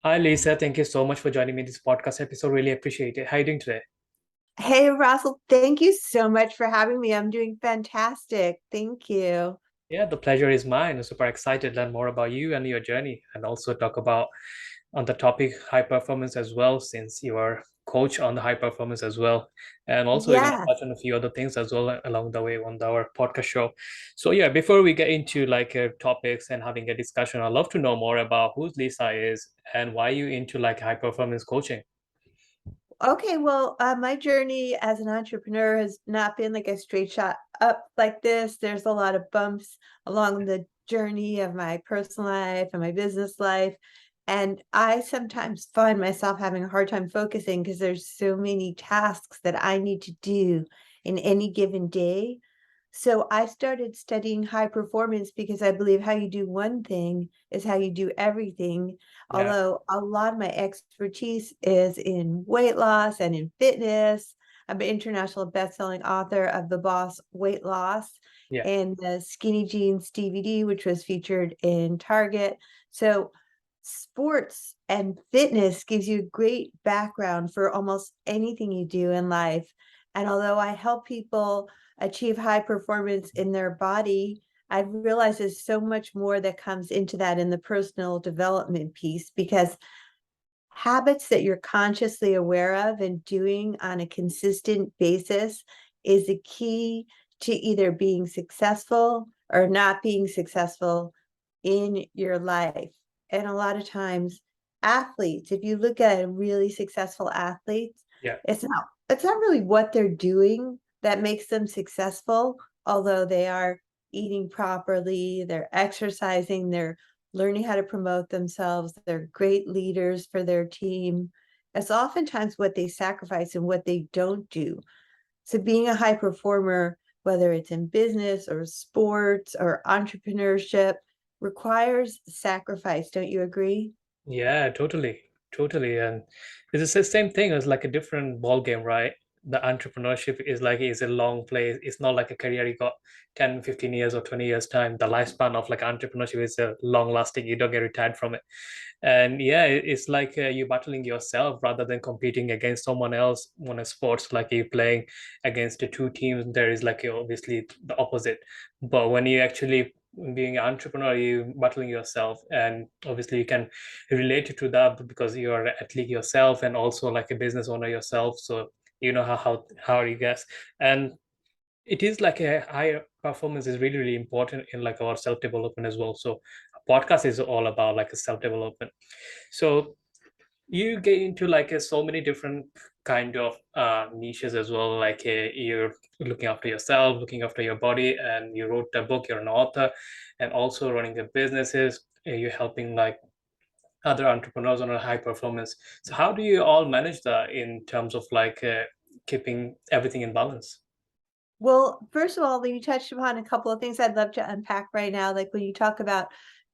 Hi, Lisa. Thank you so much for joining me in this podcast episode. Really appreciate it. How are you doing today? Hey, Russell, thank you so much for having me. I'm doing fantastic. Thank you. Yeah, the pleasure is mine. I'm super excited to learn more about you and your journey and also talk about on the topic high performance as well, since you are coach on the high performance as well. And also we're gonna Yeah. touch on a few other things as well along the way on our podcast show. So yeah, before we get into topics and having a discussion, I'd love to know more about who Lisa is and why you into like high performance coaching. Okay. Well, my journey as an entrepreneur has not been like a straight shot up like this. There's a lot of bumps along the journey of my personal life and my business life. And I sometimes find myself having a hard time focusing because there's so many tasks that I need to do in any given day. So I started studying high performance because I believe how you do one thing is how you do everything. Yeah, Although a lot of my expertise is in weight loss and in fitness. I'm an international best-selling author of The Boss Weight Loss yeah. and the Skinny Jeans DVD, which was featured in Target. So sports and fitness gives you a great background for almost anything you do in life. And although I help people achieve high performance in their body, I've realized there's so much more that comes into that in the personal development piece because habits that you're consciously aware of and doing on a consistent basis is the key to either being successful or not being successful in your life. And a lot of times, athletes, if you look at a really successful athletes, Yeah. it's not really what they're doing that makes them successful, although they are eating properly, they're exercising, they're learning how to promote themselves. They're great leaders for their team. It's oftentimes what they sacrifice and what they don't do. So, being a high performer, whether it's in business or sports or entrepreneurship, requires sacrifice. Don't you agree? Yeah, totally, totally. And it's the same thing as like a different ball game, right? The entrepreneurship is a long play. It's not like a career you got 10, 15 years or 20 years time. The lifespan of like entrepreneurship is a long lasting. You don't get retired from it. And yeah, it's like you battling yourself rather than competing against someone else on a sports like you playing against the two teams. There is like obviously the opposite. But when you actually being an entrepreneur, you battling yourself, and obviously you can relate to that because you're an athlete yourself and also like a business owner yourself. So you know how you guess. And it is like a high performance is really really important in like our self development as well. So a podcast is all about like a self development. So you get into like so many different kind of niches as well, like you're looking after yourself, looking after your body, and you wrote a book, you're an author, and also running the businesses. You're helping like other entrepreneurs on a high performance. So how do you all manage that in terms of keeping everything in balance? Well, first of all, you touched upon a couple of things I'd love to unpack right now. Like when you talk about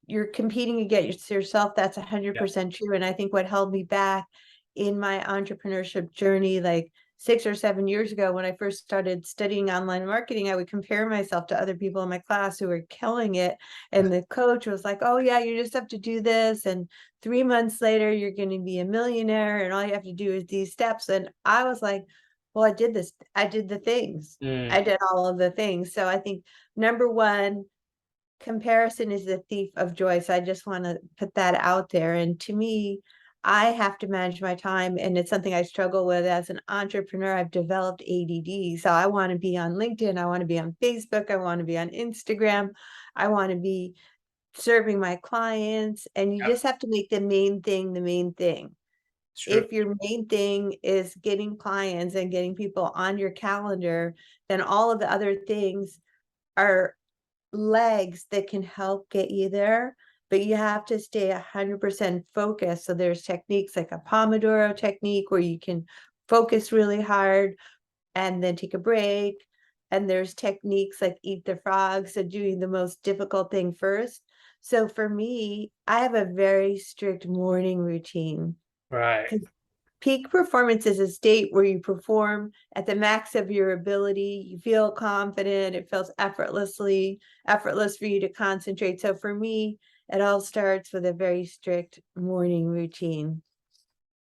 you're competing against yourself, that's Yeah. 100% true. And I think what held me back in my entrepreneurship journey, like 6 or 7 years ago, when I first started studying online marketing, I would compare myself to other people in my class who were killing it. And the coach was like, oh, yeah, you just have to do this. And 3 months later, you're going to be a millionaire. And all you have to do is these steps. And I was like, well, I did this. I did the things. Mm, I did all of the things. So I think number one, comparison is the thief of joy. So I just want to put that out there. And to me, I have to manage my time, and it's something I struggle with as an entrepreneur. I've developed ADD. So I want to be on LinkedIn. I want to be on Facebook. I want to be on Instagram. I want to be serving my clients. And you yeah, just have to make the main thing the main thing. it's true. If your main thing is getting clients and getting people on your calendar, then all of the other things are legs that can help get you there. But you have to stay 100% focused. So there's techniques like a Pomodoro technique where you can focus really hard and then take a break. And there's techniques like eat the frog, so doing the most difficult thing first. So for me, I have a very strict morning routine. Right. Peak performance is a state where you perform at the max of your ability. You feel confident. It feels effortless for you to concentrate. So for me, It all starts with a very strict morning routine.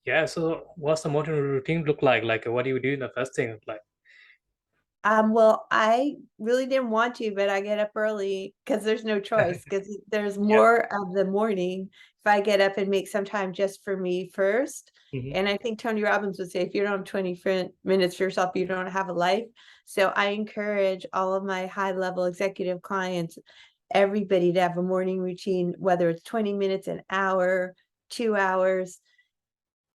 Yeah. So what's the morning routine look like? Like what do you do in the first thing? Like, Well, I really didn't want to, but I get up early because there's no choice, because there's yeah. more of the morning if I get up and make some time just for me first. Hmm. And I think Tony Robbins would say, if you don't have 20 minutes for yourself, you don't have a life. So I encourage all of my high level executive clients, everybody to have a morning routine, whether it's 20 minutes, an hour, 2 hours.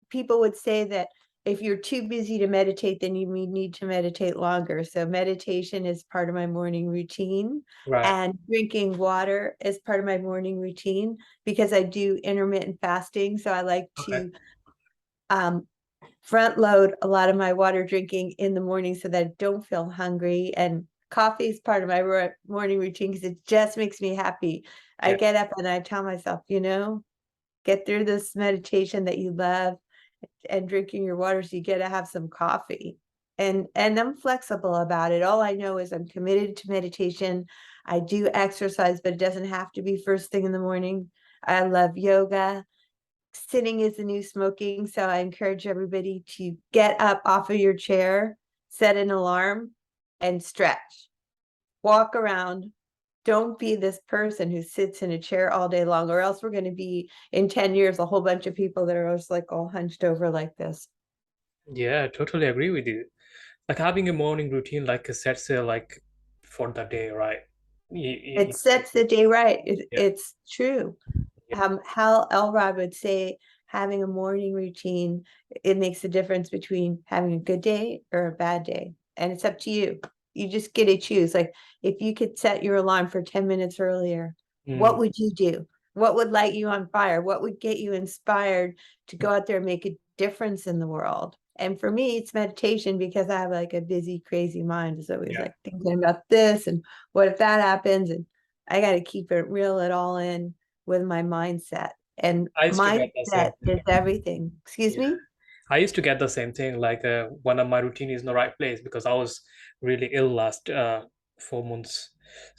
People would say that if you're too busy to meditate, then you need to meditate longer. So meditation is part of my morning routine, Right. and drinking water is part of my morning routine because I do intermittent fasting. So I like Okay. to um, front load a lot of my water drinking in the morning so that I don't feel hungry. And coffee is part of my morning routine because it just makes me happy. I Yeah. get up and I tell myself, get through this meditation that you love and drinking your water, so you get to have some coffee. And I'm flexible about it. All I know is I'm committed to meditation. I do exercise, but it doesn't have to be first thing in the morning. I love yoga. Sitting is the new smoking, so I encourage everybody to get up off of your chair, set an alarm, and stretch. Walk around. Don't be this person who sits in a chair all day long, or else we're going to be in 10 years a whole bunch of people that are just like all hunched over like this. Yeah, I totally agree with you. Like having a morning routine, like sets like for the day, right? It sets the day right. Yeah. It's true. Yeah. Hal Elrod would say having a morning routine, it makes the difference between having a good day or a bad day. And it's up to you. You just get to choose. Like if you could set your alarm for 10 minutes earlier, what Mm. would you do? What would light you on fire? What would get you inspired to go out there and make a difference in the world? And for me, it's meditation because I have like a busy, crazy mind. It's always Yeah. like thinking about this and what if that happens? And I got to keep it, reel it all in with my mindset. And I used to get the mindset same is thing. everything. Excuse Yeah. me? I used to get the same thing. Like one of my routine is in the right place because I was really ill last 4 months.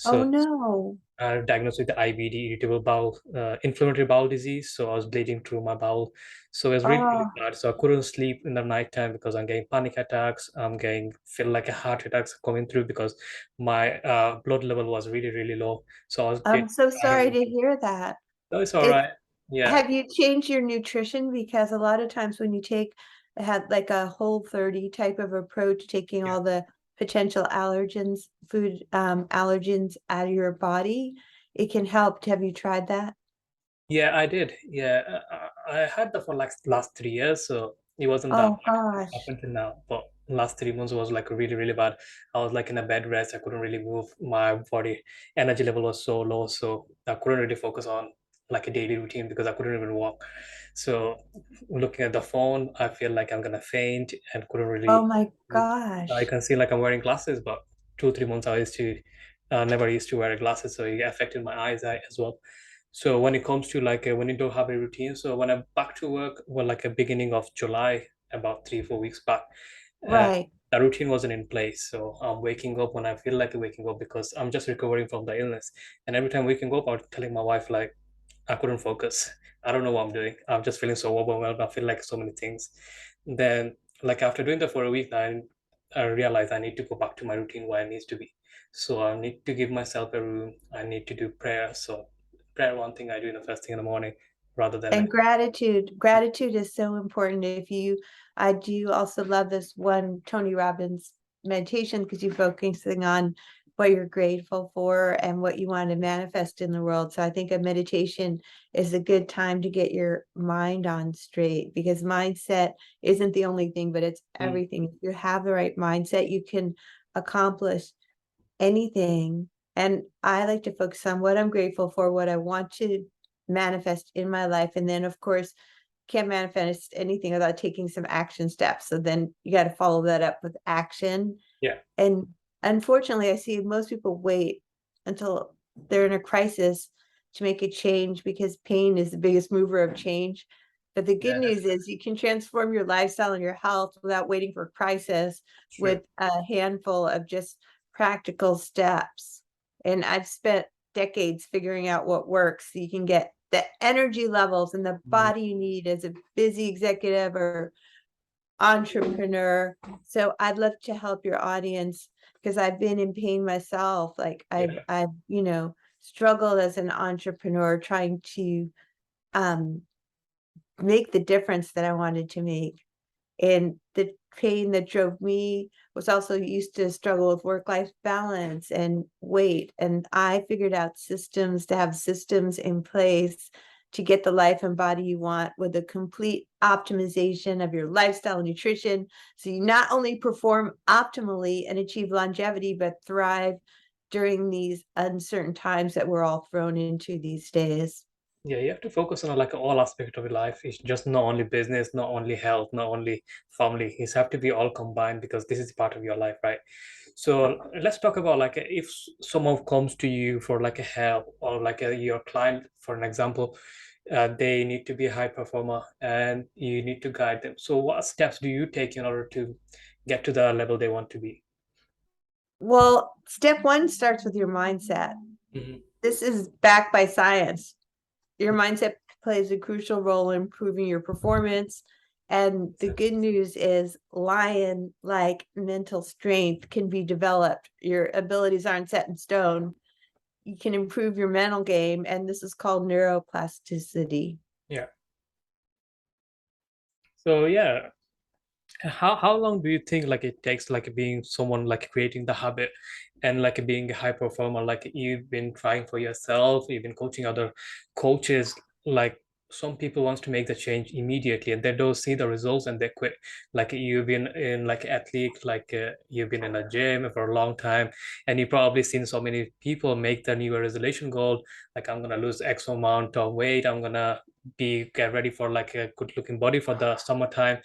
Oh So no. diagnosed with the IBD, irritable bowel, inflammatory bowel disease. So I was bleeding through my bowel. So it was really, really Oh, bad. So I couldn't sleep in the nighttime because I'm getting panic attacks. I'm getting feel like a heart attacks coming through because my blood level was really, really low. So I was I'm getting so sorry tired. to hear that. No, it's all It's right. Yeah. Have you changed your nutrition? Because a lot of times when you had like a Whole 30 type of approach, taking Yeah. all the potential allergens, food allergens out of your body, it can help. Have you tried that? Yeah, I did. Yeah, I had that for like last 3 years, so it wasn't that Oh bad up gosh. until now. But last 3 months was like really, really bad. I was like in a bed rest. I couldn't really move. My body energy level was so low, so I couldn't really focus on like a daily routine because I couldn't even walk. So looking at the phone, I feel like I'm gonna faint and couldn't Oh really. my I gosh. can see like I'm wearing glasses, but 2 3 months I used to never used to wear glasses, so it affected my eyes as well. So when it comes to like when you don't have a routine, so when I'm back to work, well, like a beginning of July, about 3 4 weeks back, uh, Right. the routine wasn't in place. So I'm waking up when I feel like waking up because I'm just recovering from the illness. And every time waking up, I'm telling my wife like I couldn't focus. I don't know what I'm doing. I'm just feeling so overwhelmed. I feel like so many things. Then, like after doing that for a week, I realized I need to go back to my routine where I need to be. So I need to give myself a room. I need to do prayer. So prayer, one thing I do in the first thing in the morning, rather than And like gratitude is so important. I do also love this one Tony Robbins meditation because you're focusing on what you're grateful for and what you want to manifest in the world. So I think a meditation is a good time to get your mind on straight, because mindset isn't the only thing, but it's mm, everything. If you have the right mindset, you can accomplish anything. And I like to focus on what I'm grateful for, what I want to manifest in my life. And then, of course, can't manifest anything without taking some action steps. So then you got to follow that up with action. yeah, And unfortunately, I see most people wait until they're in a crisis to make a change, because pain is the biggest mover of change. But the good yeah, news is you can transform your lifestyle and your health without waiting for a crisis true. with a handful of just practical steps. And I've spent decades figuring out what works so you can get the energy levels and the Mm, body you need as a busy executive or entrepreneur. So I'd love to help your audience because I've been in pain myself. Like yeah. I've struggled as an entrepreneur trying to um make the difference that I wanted to make. And the pain that drove me was also used to struggle with work-life balance and weight. And I figured out systems to have systems in place to get the life and body you want with a complete optimization of your lifestyle and nutrition. So you not only perform optimally and achieve longevity, but thrive during these uncertain times that we're all thrown into these days. Yeah, you have to focus on like all aspect of your life. It's just not only business, not only health, not only family. It's have to be all combined because this is part of your life, right? So let's talk about like if someone comes to you for like a help or like your client, for an example, they need to be a high performer and you need to guide them. So what steps do you take in order to get to the level they want to be? Well, step one starts with your mindset. Mhm. This is backed by science. Your mindset plays a crucial role in improving your performance. And the good news is lion like mental strength can be developed. Your abilities aren't set in stone. You can improve your mental game, and this is called neuroplasticity. Yeah. So yeah, how long do you think like it takes like being someone like creating the habit and like being a high performer? Like you've been trying for yourself, you've been coaching other coaches. Like some people wants to make the change immediately and they don't see the results and they quit. Like you've been in like athlete, like you've been in a gym for a long time, and you've probably seen so many people make the New Year resolution goal. Like I'm gonna lose X amount of weight. I'm gonna be get ready for like a good looking body for the summertime,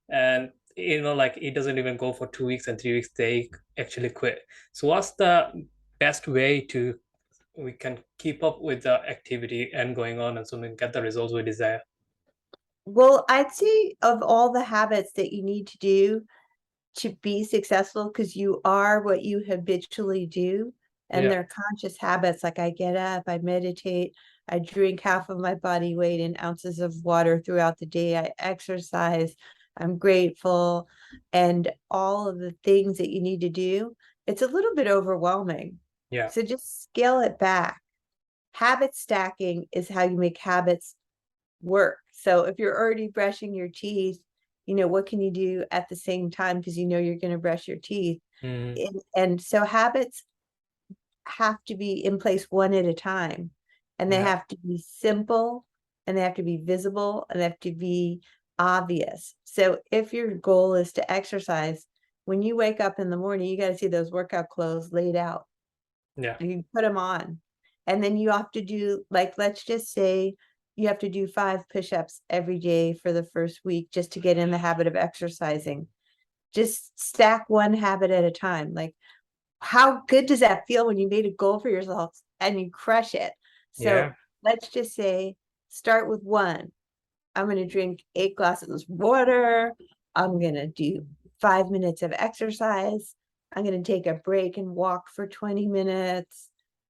and like it doesn't even go for 2 weeks and 3 weeks they actually quit. So what's the best way to we can keep up with the activity and going on and so we can get the results we desire? Well, I'd say of all the habits that you need to do to be successful, because you are what you habitually do, and Yeah. they're conscious habits. Like I get up, I meditate, I drink half of my body weight in ounces of water throughout the day, I exercise, I'm grateful, and all of the things that you need to do. It's a little bit overwhelming. Yeah. So just scale it back. Habit stacking is how you make habits work. So if you're already brushing your teeth, what can you do at the same time because you're going to brush your teeth? Mm, And so habits have to be in place one at a time, and they yeah. have to be simple, and they have to be visible, and they have to be obvious. So if your goal is to exercise, when you wake up in the morning, you got to see those workout clothes laid out. Yeah. You put them on, and then you have to do, like, let's just say you have to do 5 push-ups every day for the first week just to get in the habit of exercising. Just stack one habit at a time. Like, how good does that feel when you made a goal for yourself and you crush it? So Yeah. let's just say start with 1. I'm going to drink 8 glasses of water. I'm going to do 5 minutes of exercise. I'm going to take a break and walk for 20 minutes.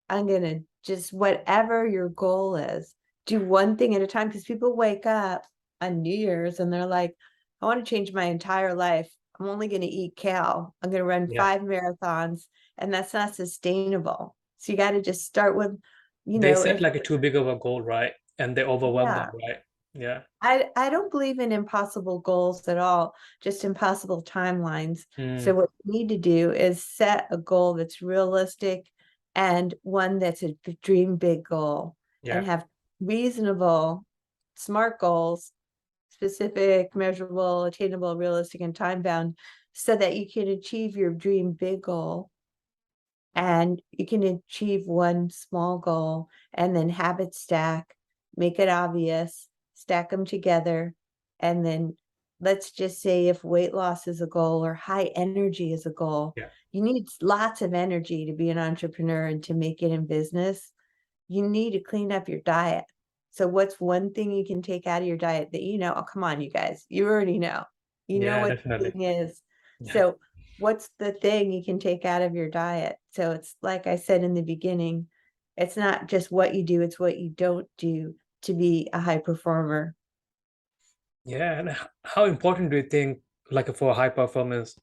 I'm going to just whatever your goal is, do one thing at a time, because people wake up on New Year's and they're like, I want to change my entire life. I'm only going to eat kale. I'm going to run Yeah. 5 marathons, and that's not sustainable. So you got to just start with, They set if, like a too big of a goal, right? And they overwhelm them, yeah. right? Yeah. I don't believe in impossible goals at all, just impossible timelines. So Mm, what you need to do is set a goal that's realistic and one that's a dream big goal, and yeah. have reasonable, smart goals, specific, measurable, attainable, realistic, and time bound, so that you can achieve your dream big goal and you can achieve one small goal, and then habit stack, make it obvious, stack them together. And then let's just say if weight loss is a goal or high energy is a goal, Yeah. you need lots of energy to be an entrepreneur and to make it in business. You need to clean up your diet. So what's one thing you can take out of your diet that oh, come on, you guys, you already know. You know Yeah, what the definitely. thing is. Yeah. So what's the thing you can take out of your diet? So it's like I said in the beginning, It's not just what you do, it's what you don't do to be a high performer. Yeah, and how important do you think, like for high performance,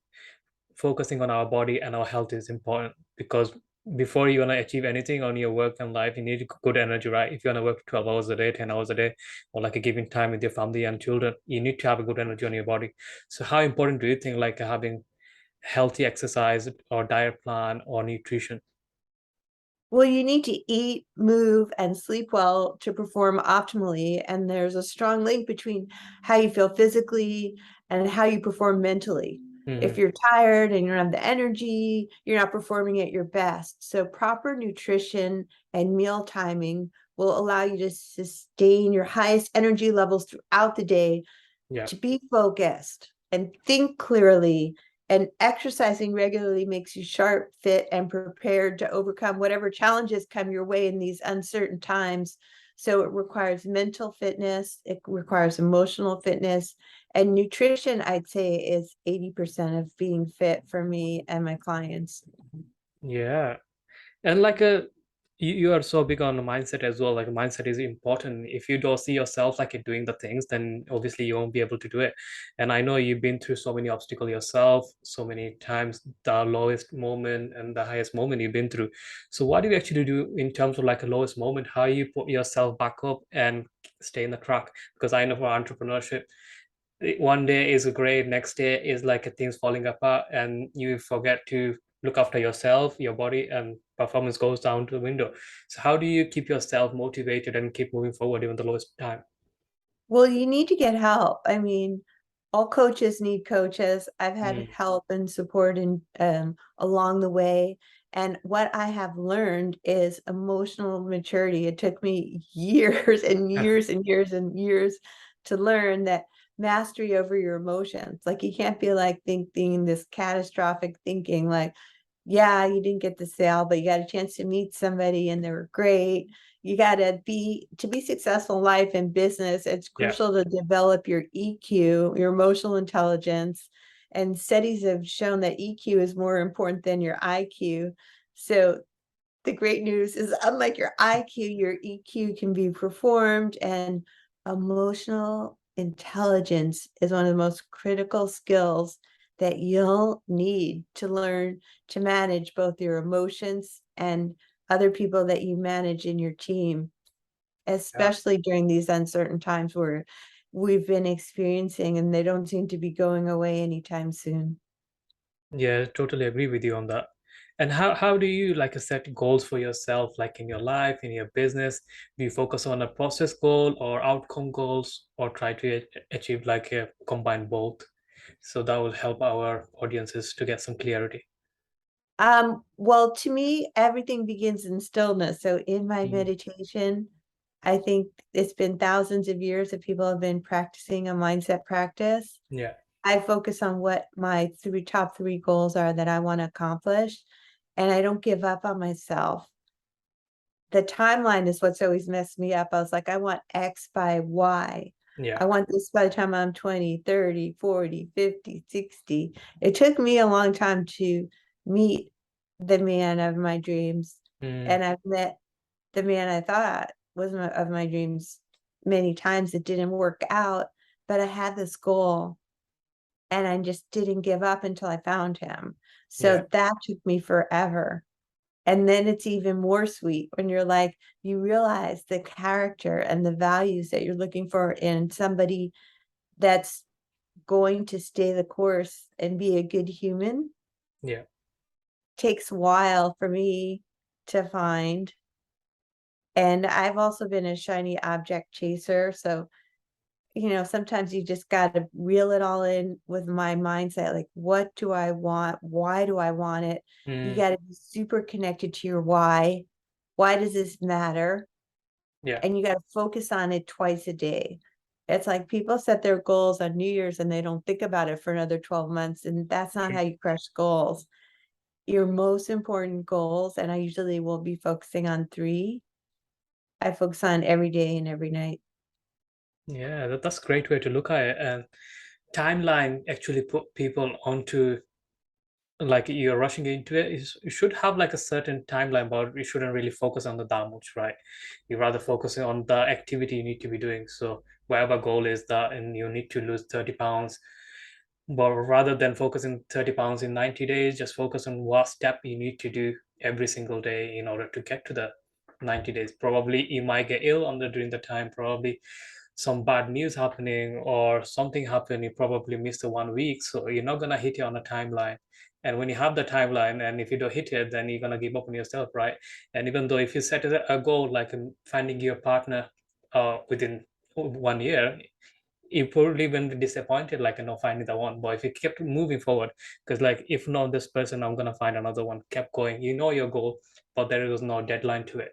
focusing on our body and our health is important? Because before you want to achieve anything on your work and life, you need good energy, right? If you want to work 12 hours a day, 10 hours a day, or like a giving time with your family and children, you need to have a good energy on your body. So how important do you think like having healthy exercise or diet plan or nutrition? Well, you need to eat, move, and sleep well to perform optimally. And there's a strong link between how you feel physically and how you perform mentally. If Hmm. you're tired and you don't have the energy, you're not performing at your best. So, proper nutrition and meal timing will allow you to sustain your highest energy levels throughout the day, Yeah. to be focused and think clearly. And exercising regularly makes you sharp, fit, and prepared to overcome whatever challenges come your way in these uncertain times. So it requires mental fitness, it requires emotional fitness, and nutrition, I'd say, is 80% of being fit for me and my clients. Yeah. And like you are so big on the mindset as well. Like mindset is important. If you don't see yourself like you're doing the things, then obviously you won't be able to do it. And I know you've been through so many obstacles yourself, so many times, the lowest moment and the highest moment you've been through. So what do you actually do in terms of like a lowest moment? How you put yourself back up and stay in the track? Because I know for entrepreneurship, one day is great, next day is like things falling apart, and you forget to look after yourself, your body, and performance goes down to the window. So how do you keep yourself motivated and keep moving forward even the lowest time? Well, you need to get help. I mean, all coaches need coaches. I've had Mm. help and support and along the way. And what I have learned is emotional maturity. It took me years and years and years and years to learn that mastery over your emotions. Like you can't be like thinking this catastrophic thinking like, yeah, you didn't get the sale, but you got a chance to meet somebody and they were great. You got to be successful in life and business. It's Yeah. crucial to develop your EQ, your emotional intelligence. And studies have shown that EQ is more important than your IQ. So the great news is, unlike your IQ, your EQ can be performed, and emotional intelligence is one of the most critical skills that you'll need to learn to manage both your emotions and other people that you manage in your team, Yeah. especially during these uncertain times where we've been experiencing, and they don't seem to be going away anytime soon. Yeah, totally agree with you on that. And how do you like set goals for yourself, like in your life, in your business? Do you focus on a process goal or outcome goals, or try to achieve like a combine both? So that will help our audiences to get some clarity. Well, to me, everything begins in stillness. So in my Mm. meditation, I think it's been thousands of years that people have been practicing a mindset practice. Yeah. I focus on what my top three goals are that I want to accomplish, and I don't give up on myself. The timeline is what's always messed me up. I was like, I want X by Y. Yeah. I want this by the time I'm 20, 30, 40, 50, 60. It took me a long time to meet the man of my dreams. Mm. And I've met the man I thought was of my dreams many times. It didn't work out, but I had this goal and I just didn't give up until I found him. Yeah. So that took me forever. And then it's even more sweet when you're like, you realize the character and the values that you're looking for in somebody that's going to stay the course and be a good human. Yeah. Takes a while for me to find. And I've also been a shiny object chaser. So, sometimes you just got to reel it all in with my mindset. Like, what do I want? Why do I want it? You Mm. got to be super connected to your why. Why does this matter? Yeah. And you got to focus on it twice a day. It's like people set their goals on New Year's and they don't think about it for another 12 months. And that's not True. how you crush goals. Your most important goals, and I usually will be focusing on three, I focus on every day and every night. Yeah, that's a great way to look at it. And timeline actually put people onto like you're rushing into it, you should have like a certain timeline, but you shouldn't really focus on the that much, right? You rather focus on the activity you need to be doing. So whatever goal is that, and you need to lose 30 pounds, but rather than focusing 30 pounds in 90 days, just focus on what step you need to do every single day in order to get to the 90 days. Probably you might get ill under during the time, probably some bad news happening or something happened, you probably missed the 1 week. So you're not gonna hit it on a timeline. And when you have the timeline and if you don't hit it, then you're gonna give up on yourself, right? And even though if you set a goal like finding your partner within 1 year, you probably even be disappointed, like finding the one. But if you kept moving forward, because like if not this person, I'm gonna find another one, kept going, your goal, but there was no deadline to it.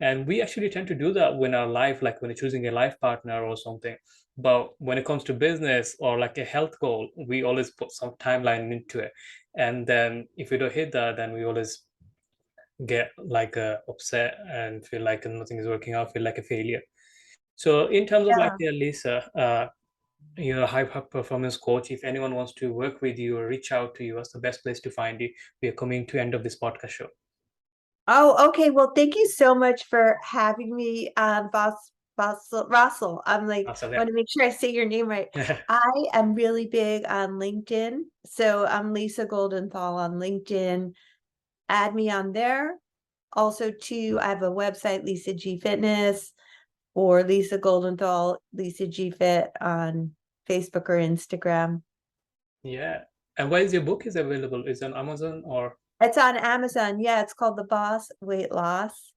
And we actually tend to do that when our life, like when you're choosing a life partner or something. But when it comes to business or like a health goal, we always put some timeline into it. And then if we don't hit that, then we always get like upset and feel like nothing is working out, feel like a failure. So in terms of like Yeah. Lisa, you're a high performance coach. If anyone wants to work with you or reach out to you, what's the best place to find you? We are coming to end of this podcast show. Oh, okay. Well, thank you so much for having me, Boss Russell. I'm like, So want to make sure I say your name right. yeah. I am really big on LinkedIn. So I'm Lisa Goldenthal on LinkedIn. Add me on there. Also, too, I have a website, Lisa G Fitness, or Lisa Goldenthal, Lisa G Fit on Facebook or Instagram. Yeah. And where is your book is available? Is it on Amazon or It's on Amazon. Yeah, it's called The Boss Weight Loss.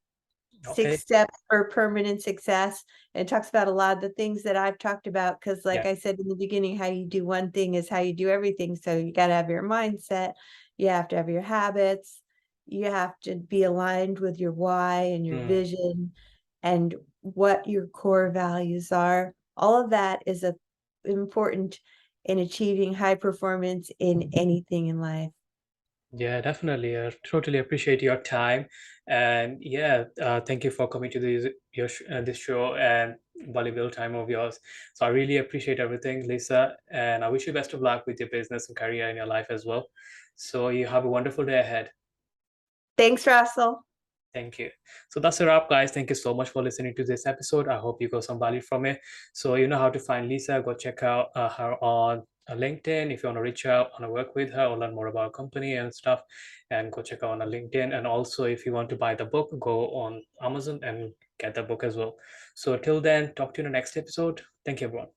Six okay? steps for permanent success. And it talks about a lot of the things that I've talked about because, like Yeah. I said in the beginning, how you do one thing is how you do everything. So you got to have your mindset, you have to have your habits, you have to be aligned with your why and your Mm. vision and what your core values are. All of that is important in achieving high performance in anything in life. Yeah, definitely. I totally appreciate your time, and yeah, thank you for coming to this show and valuable time of yours. So I really appreciate everything, Lisa, and I wish you best of luck with your business and career in your life as well. So you have a wonderful day ahead. Thanks, Russell. Thank you. So that's a wrap, guys. Thank you so much for listening to this episode. I hope you got some value from it. So you know how to find Lisa. Go check out her on LinkedIn if you want to reach out, want to work with her, or learn more about her company and stuff. And go check out on her LinkedIn. And also, if you want to buy the book, go on Amazon and get the book as well. So till then, talk to you in the next episode. Thank you, everyone.